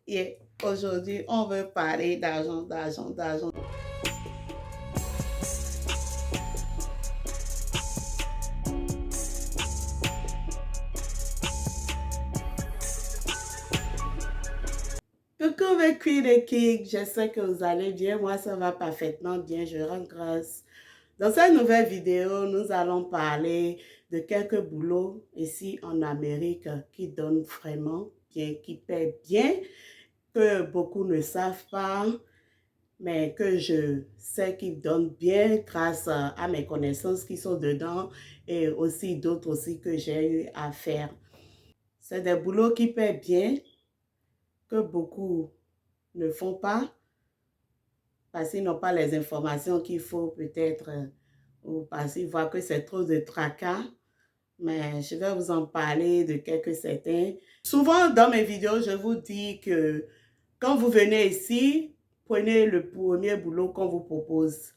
Et aujourd'hui, on veut parler d'argent. Coucou mes queens et kicks, j'espère que vous allez bien. Moi, ça va parfaitement bien, je rends grâce. Dans cette nouvelle vidéo, nous allons parler de quelques boulots ici en Amérique qui donnent vraiment bien, qui paient bien, que beaucoup ne savent pas, mais que je sais qu'ils donnent bien grâce à mes connaissances qui sont dedans et aussi d'autres aussi que j'ai eu à faire. C'est des boulots qui paient bien, que beaucoup ne font pas parce qu'ils n'ont pas les informations qu'il faut peut-être ou parce qu'ils voient que c'est trop de tracas. Mais je vais vous en parler de quelques certains. Souvent dans mes vidéos, je vous dis que quand vous venez ici, prenez le premier boulot qu'on vous propose.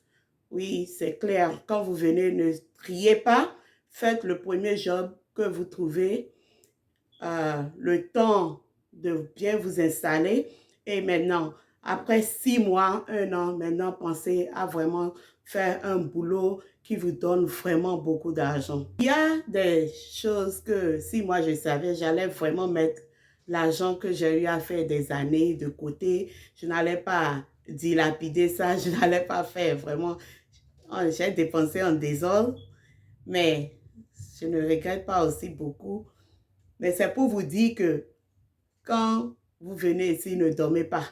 Oui, c'est clair. Quand vous venez, ne triez pas. Faites le premier job que vous trouvez. Le temps de bien vous installer. Et maintenant, après 6 mois, 1 an, maintenant, pensez à vraiment faire un boulot qui vous donne vraiment beaucoup d'argent. Il y a des choses que si moi je savais, j'allais vraiment mettre l'argent que j'ai eu à faire des années de côté. Je n'allais pas dilapider ça, je n'allais pas faire vraiment. J'ai dépensé en désordre, mais je ne regrette pas aussi beaucoup. Mais c'est pour vous dire que quand vous venez ici, ne dormez pas.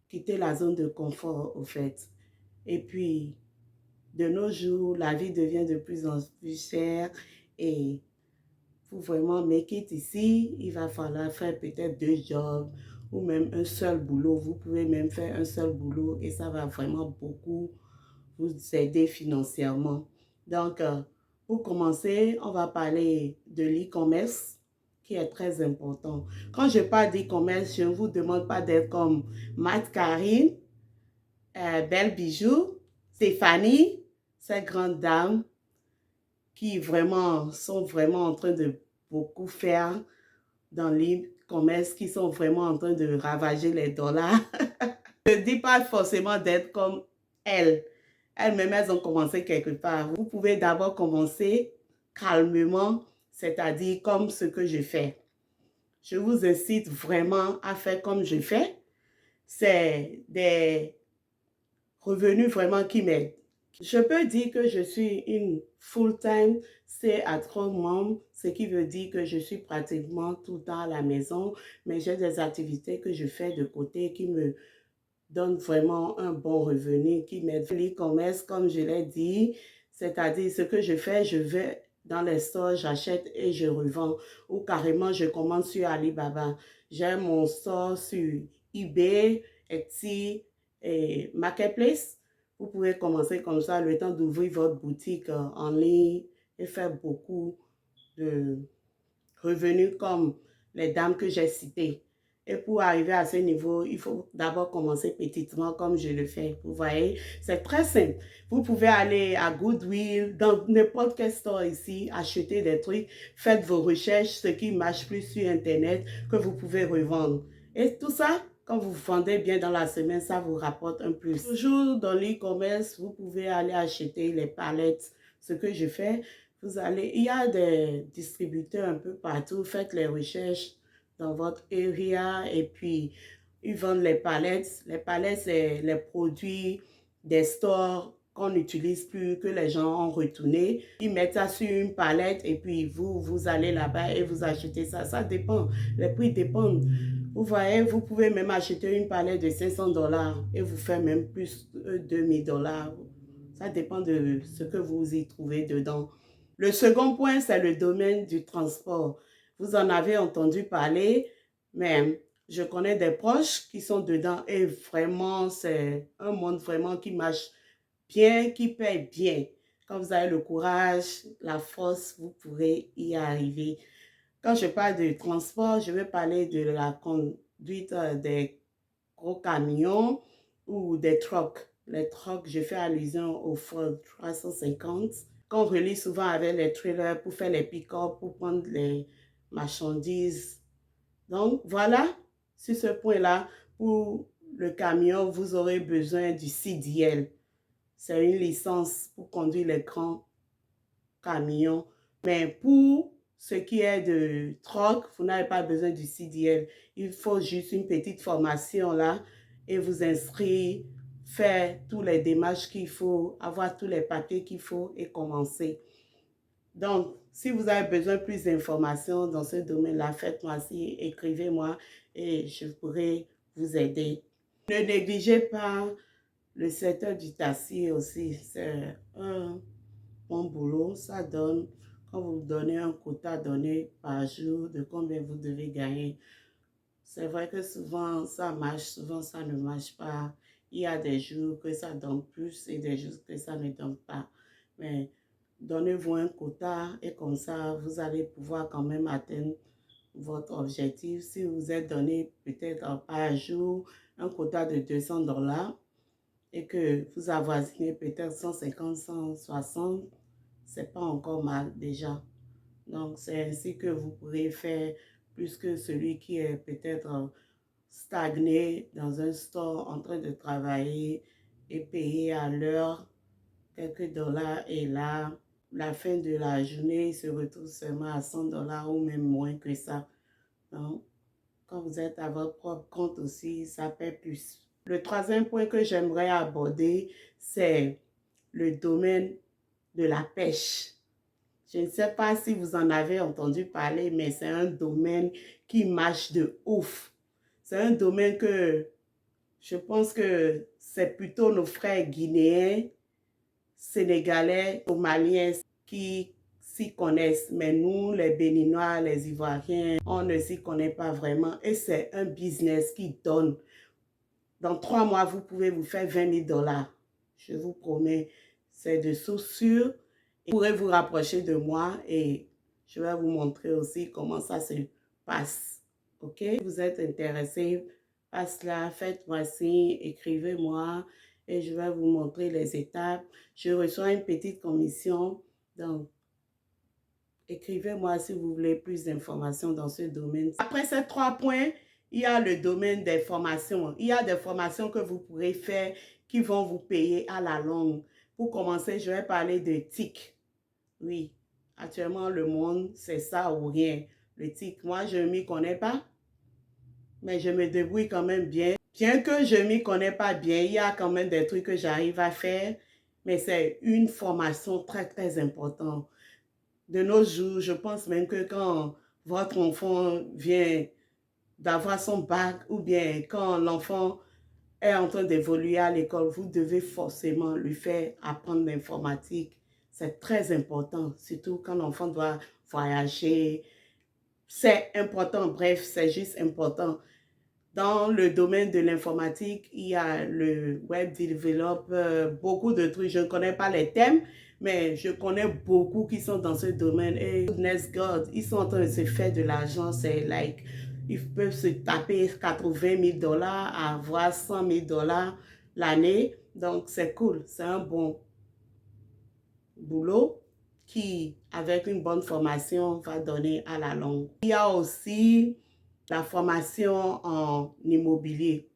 Quittez la zone de confort, au fait. Et puis, de nos jours, la vie devient de plus en plus chère et pour vraiment make it ici, il va falloir faire peut-être 2 jobs ou même un seul boulot. Vous pouvez même faire un seul boulot et ça va vraiment beaucoup vous aider financièrement. Donc, pour commencer, on va parler de l'e-commerce qui est très important. Quand je parle d'e-commerce, je ne vous demande pas d'être comme Matt Karine, Belle Bijou, Stéphanie, ces grandes dames qui vraiment sont vraiment en train de beaucoup faire dans l'e-commerce, qui sont vraiment en train de ravager les dollars. Je ne dis pas forcément d'être comme elles. Elles-mêmes, elles ont commencé quelque part. Vous pouvez d'abord commencer calmement, c'est-à-dire comme ce que je fais. Je vous incite vraiment à faire comme je fais. C'est des revenus vraiment qui m'aident. Je peux dire que je suis une full-time stay-at-home mom, ce qui veut dire que je suis pratiquement tout le temps à la maison, mais j'ai des activités que je fais de côté qui me donnent vraiment un bon revenu, qui m'aident. L'e-commerce, comme je l'ai dit, c'est-à-dire ce que je fais, je vais dans les stores, j'achète et je revends. Ou carrément, je commande sur Alibaba. J'ai mon store sur eBay, Etsy et Marketplace. Vous pouvez commencer comme ça, le temps d'ouvrir votre boutique en ligne et faire beaucoup de revenus comme les dames que j'ai citées. Et pour arriver à ce niveau, il faut d'abord commencer petitement comme je le fais. Vous voyez, c'est très simple. Vous pouvez aller à Goodwill, dans n'importe quel store ici, acheter des trucs, faites vos recherches, ce qui marche plus sur Internet, que vous pouvez revendre. Et tout ça, quand vous vendez bien dans la semaine, ça vous rapporte un plus. Toujours dans l'e-commerce, vous pouvez aller acheter les palettes. Ce que je fais, vous allez, il y a des distributeurs un peu partout, faites les recherches dans votre area et puis ils vendent les palettes. Les palettes, c'est les produits des stores qu'on n'utilise plus, que les gens ont retourné. Ils mettent ça sur une palette et puis vous allez là-bas et vous achetez ça. Ça dépend, les prix dépendent. Vous voyez, vous pouvez même acheter une palette de 500 dollars et vous faire même plus de 2000 dollars. Ça dépend de ce que vous y trouvez dedans. Le second point, c'est le domaine du transport. Vous en avez entendu parler, mais je connais des proches qui sont dedans et vraiment, c'est un monde vraiment qui marche bien, qui paye bien. Quand vous avez le courage, la force, vous pourrez y arriver. Quand je parle de transport, je vais parler de la conduite des gros camions ou des trucks. Les trucks, je fais allusion au Ford 350 qu'on relie souvent avec les trailers pour faire les pick-up, pour prendre les marchandises. Donc, voilà, Sur ce point-là, pour le camion, vous aurez besoin du CDL. C'est une licence pour conduire les grands camions. Mais pour ce qui est de troc, vous n'avez pas besoin du CDL. Il faut juste une petite formation là et vous inscrire, faire tous les démarches qu'il faut, avoir tous les papiers qu'il faut et commencer. Donc, si vous avez besoin de plus d'informations dans ce domaine-là, faites-moi ci, écrivez-moi et je pourrai vous aider. Ne négligez pas le secteur du taxi aussi. C'est un bon boulot. Ça donne, quand vous donnez un quota donné par jour de combien vous devez gagner. C'est vrai que souvent ça marche, souvent ça ne marche pas. Il y a des jours que ça donne plus et des jours que ça ne donne pas. Mais donnez-vous un quota et comme ça, vous allez pouvoir quand même atteindre votre objectif. Si vous êtes donné peut-être par jour un quota de $200 et que vous avoisinez peut-être 150, 160, c'est pas encore mal déjà. Donc, c'est ainsi que vous pourrez faire plus que celui qui est peut-être stagné dans un store en train de travailler et payer à l'heure quelques dollars et là, la fin de la journée, il se retrouve seulement à $100 ou même moins que ça. Donc, quand vous êtes à votre propre compte aussi, ça paie plus. Le troisième point que j'aimerais aborder, c'est le domaine de la pêche. Je ne sais pas si vous en avez entendu parler, mais c'est un domaine qui marche de ouf. C'est un domaine que je pense que c'est plutôt nos frères guinéens, sénégalais, somaliens qui s'y connaissent. Mais nous, les Béninois, les Ivoiriens, on ne s'y connaît pas vraiment. Et c'est un business qui donne. Dans 3 mois, vous pouvez vous faire $20 000. Je vous promets, c'est de source sûre. Vous pourrez vous rapprocher de moi et je vais vous montrer aussi comment ça se passe. Ok? Si vous êtes intéressé par cela, faites-moi signe, écrivez-moi et je vais vous montrer les étapes. Je reçois une petite commission. Donc, écrivez-moi si vous voulez plus d'informations dans ce domaine. Après ces 3 points, il y a le domaine des formations. Il y a des formations que vous pourrez faire qui vont vous payer à la longue. Pour commencer, je vais parler de TIC. Oui, actuellement, le monde, c'est ça ou rien. Le TIC, moi, je ne m'y connais pas, mais je me débrouille quand même bien. Bien que je ne m'y connais pas bien, il y a quand même des trucs que j'arrive à faire, mais c'est une formation très, très importante. De nos jours, je pense même que quand votre enfant vient d'avoir son bac ou bien quand l'enfant est en train d'évoluer à l'école, vous devez forcément lui faire apprendre l'informatique. C'est très important, surtout quand l'enfant doit voyager. C'est important, bref, c'est juste important. Dans le domaine de l'informatique, il y a le web developer, beaucoup de trucs. Je ne connais pas les thèmes, mais je connais beaucoup qui sont dans ce domaine. Et goodness God, ils sont en train de se faire de l'argent. C'est like, ils peuvent se taper $80 000 à avoir $100 000 l'année. Donc, c'est cool. C'est un bon boulot qui, avec une bonne formation, va donner à la longue. Il y a aussi la formation en immobilier,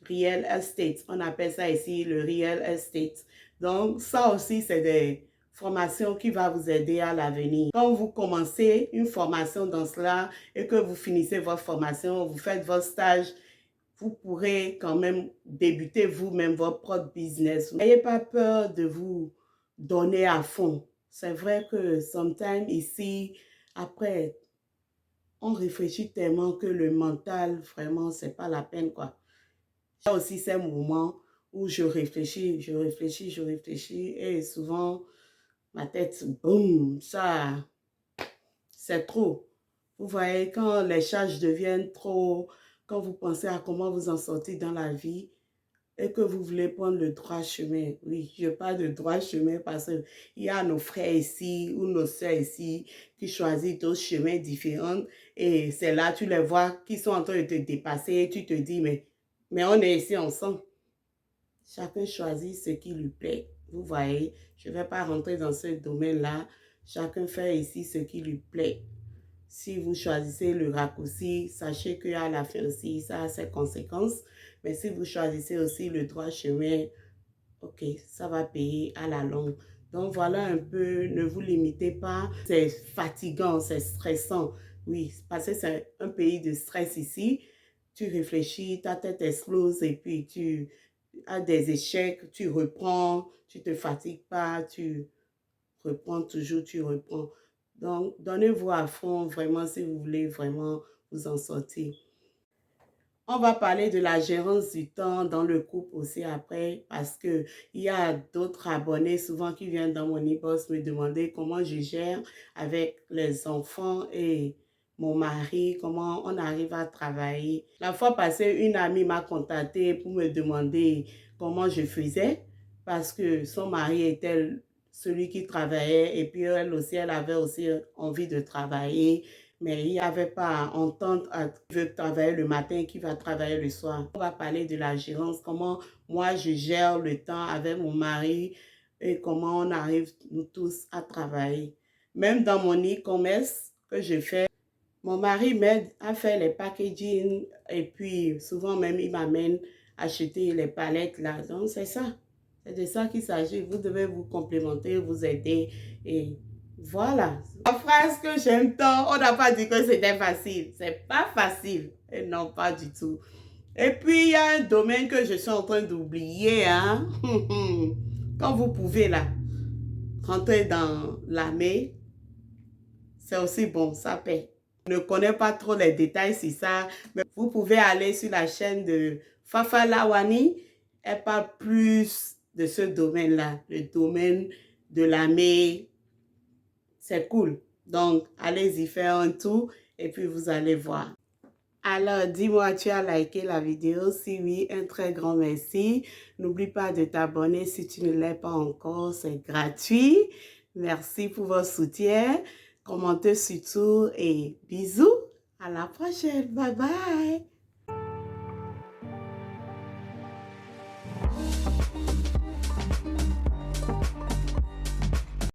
real estate. On appelle ça ici le real estate. Donc, ça aussi, c'est des formations qui vont vous aider à l'avenir. Quand vous commencez une formation dans cela et que vous finissez votre formation, vous faites votre stage, vous pourrez quand même débuter vous-même votre propre business. N'ayez pas peur de vous donner à fond. C'est vrai que sometimes ici, après, on réfléchit tellement que le mental, vraiment, c'est pas la peine, quoi. Il y a aussi ces moments où je réfléchis, et souvent, ma tête, boum, ça, c'est trop. Vous voyez, quand les charges deviennent trop, quand vous pensez à comment vous en sortir dans la vie et que vous voulez prendre le droit chemin. Oui, je parle de droit chemin parce qu'il y a nos frères ici ou nos soeurs ici qui choisissent d'autres chemins différents et c'est là, tu les vois qui sont en train de te dépasser et tu te dis, mais on est ici ensemble. Chacun choisit ce qui lui plaît. Vous voyez, je ne vais pas rentrer dans ce domaine-là. Chacun fait ici ce qui lui plaît. Si vous choisissez le raccourci, sachez qu'à la fin aussi, ça a ses conséquences. Mais si vous choisissez aussi le droit chemin, ok, ça va payer à la longue. Donc voilà un peu, ne vous limitez pas. C'est fatigant, c'est stressant. Oui, parce que c'est un pays de stress ici. Tu réfléchis, ta tête explose et puis tu as des échecs, tu reprends, tu ne te fatigues pas, tu reprends toujours, tu reprends. Donc, donnez-vous à fond vraiment si vous voulez vraiment vous en sortir. On va parler de la gérance du temps dans le couple aussi après parce que il y a d'autres abonnés souvent qui viennent dans mon inbox me demander comment je gère avec les enfants et mon mari, comment on arrive à travailler. La fois passée, une amie m'a contacté pour me demander comment je faisais parce que son mari était celui qui travaillait et puis elle aussi, elle avait aussi envie de travailler. Mais il n'y avait pas entente à qui veut travailler le matin et qui va travailler le soir. On va parler de la gérance, comment moi je gère le temps avec mon mari et comment on arrive nous tous à travailler. Même dans mon e-commerce que je fais, mon mari m'aide à faire les packaging et puis souvent même il m'amène acheter les palettes là. Donc c'est ça. C'est de ça qu'il s'agit. Vous devez vous complémenter, vous aider et voilà. La phrase que j'aime tant, on n'a pas dit que c'était facile. C'est pas facile. Et non, pas du tout. Et puis, il y a un domaine que je suis en train d'oublier. Hein? Quand vous pouvez là, rentrer dans l'armée, c'est aussi bon, ça paie. Je ne connais pas trop les détails sur ça, mais vous pouvez aller sur la chaîne de Fafa Lawani. Elle parle plus de ce domaine-là, le domaine de l'armée. C'est cool. Donc, allez-y faire un tour et puis vous allez voir. Alors, dis-moi, tu as liké la vidéo? Si oui, un très grand merci. N'oublie pas de t'abonner si tu ne l'es pas encore, c'est gratuit. Merci pour votre soutien. Commentez surtout et bisous. À la prochaine. Bye bye.